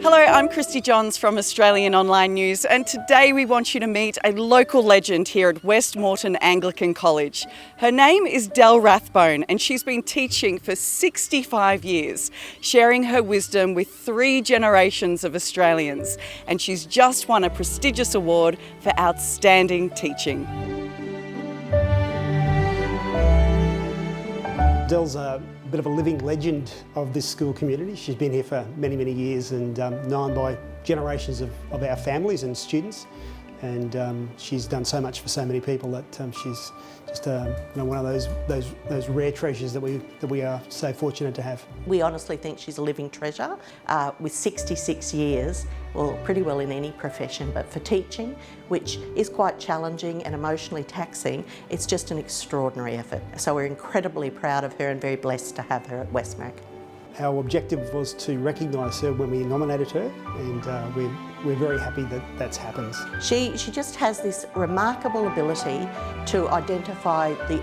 Hello, I'm Christy Johns from Australian Online News, and today we want you to meet a local legend here at West Moreton Anglican College. Her name is Dell Rathbone, and she's been teaching for 65 years, sharing her wisdom with 3 generations of Australians, and she's just won a prestigious award for outstanding teaching. Dell's a bit of a living legend of this school community. She's been here for many, many years and known by generations of our families and students. And she's done so much for so many people that she's just one of those rare treasures that we are so fortunate to have. We honestly think she's a living treasure. With 66 years, well, pretty well in any profession, but for teaching, which is quite challenging and emotionally taxing, it's just an extraordinary effort. So we're incredibly proud of her and very blessed to have her at Westmac. Our objective was to recognise her when we nominated her, and we're very happy that that's happened. She just has this remarkable ability to identify the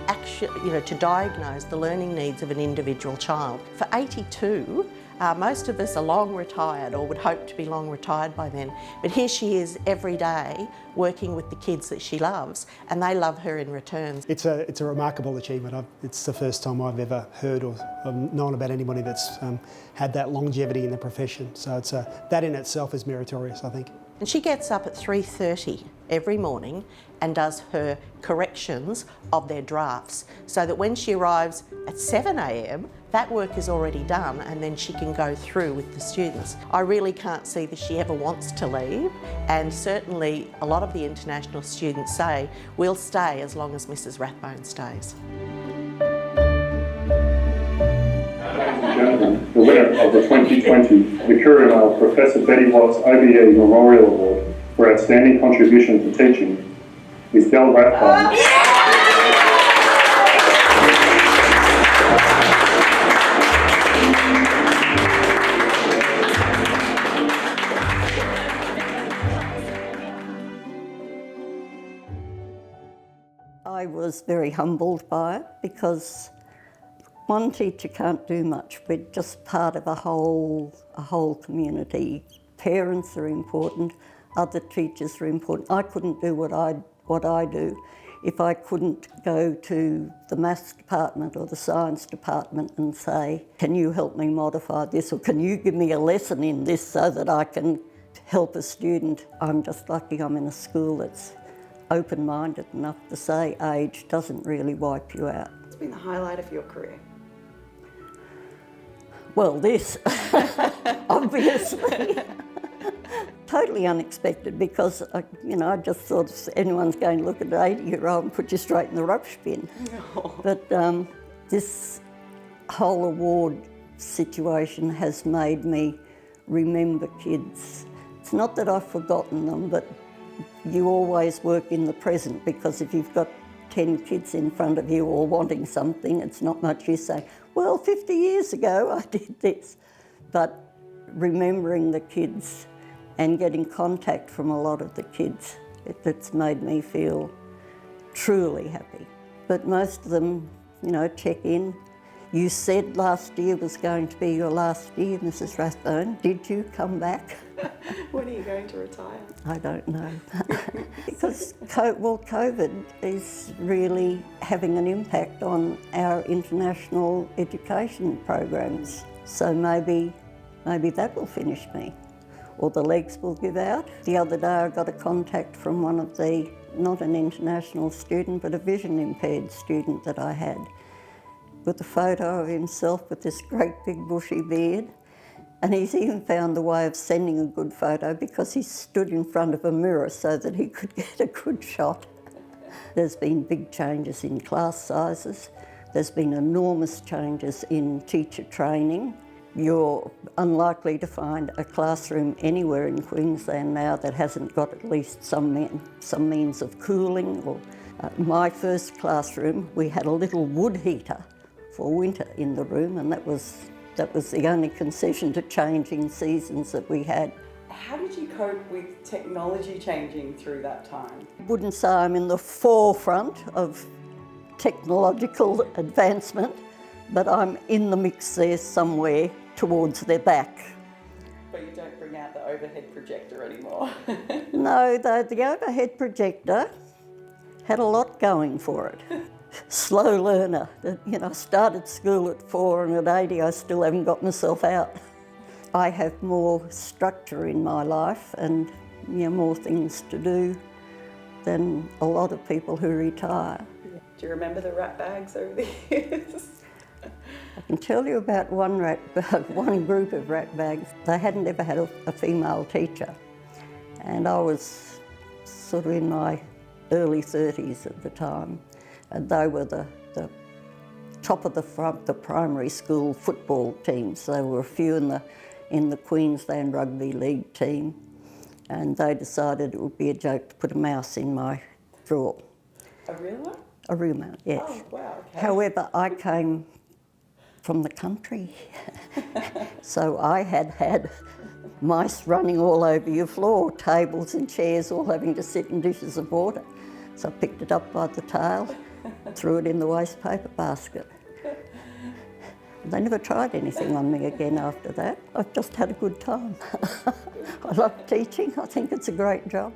to diagnose the learning needs of an individual child. For 82, most of us are long retired or would hope to be long retired by then, but here she is every day working with the kids that she loves, and they love her in return. It's a remarkable achievement. It's the first time I've ever heard or known about anybody that's had that longevity in the profession. So that in itself is meritorious, I think. And she gets up at 3:30 every morning and does her corrections of their drafts, so that when she arrives at 7 a.m, that work is already done, and then she can go through with the students. I really can't see that she ever wants to leave, and certainly a lot of the international students say, we'll stay as long as Mrs. Rathbone stays. Ladies and gentlemen, the winner of the 2020 Victoria Professor Betty Watts OBE Memorial Award for Outstanding Contribution to Teaching is Dell Rathbone. I was very humbled by it because one teacher can't do much. We're just part of a whole community. Parents are important, other teachers are important. I couldn't do what I do if I couldn't go to the maths department or the science department and say, can you help me modify this, or can you give me a lesson in this so that I can help a student? I'm just lucky I'm in a school that's open-minded enough to say age doesn't really wipe you out. What's been the highlight of your career? Well, this, obviously. Totally unexpected, because, I just thought if anyone's going to look at an 80-year-old and put you straight in the rubbish bin. No. But this whole award situation has made me remember kids. It's not that I've forgotten them, but you always work in the present, because if you've got 10 kids in front of you all wanting something, it's not much use saying, well, 50 years ago I did this. But remembering the kids and getting contact from a lot of the kids, it's made me feel truly happy. But most of them, check in. You said last year was going to be your last year, Mrs. Rathbone. Did you come back? When are you going to retire? I don't know. Because COVID is really having an impact on our international education programs. So maybe that will finish me, or the legs will give out. The other day I got a contact from one of the, not an international student, but a vision impaired student that I had, with a photo of himself with this great big bushy beard. And he's even found a way of sending a good photo, because he stood in front of a mirror so that he could get a good shot. There's been big changes in class sizes. There's been enormous changes in teacher training. You're unlikely to find a classroom anywhere in Queensland now that hasn't got at least some means of cooling. Or my first classroom, we had a little wood heater for winter in the room, and that was the only concession to changing seasons that we had. How did you cope with technology changing through that time? I wouldn't say I'm in the forefront of technological advancement, but I'm in the mix there somewhere towards their back. But you don't bring out out the overhead projector anymore. No, the overhead projector had a lot going for it. Slow learner. You know, I started school at 4 and at 80 I still haven't got myself out. I have more structure in my life and more things to do than a lot of people who retire. Do you remember the rat bags over the years? I can tell you about one group of rat bags. They hadn't ever had a female teacher, and I was sort of in my early 30s at the time, and they were the top of the primary school football teams. There were a few in the Queensland Rugby League team, and they decided it would be a joke to put a mouse in my drawer. A real one? A real mouse, yes. Oh, wow, okay. However, I came from the country, so I had mice running all over your floor, tables and chairs all having to sit in dishes of water. So I picked it up by the tail, threw it in the waste paper basket. They never tried anything on me again after that. I've just had a good time. I love teaching. I think it's a great job.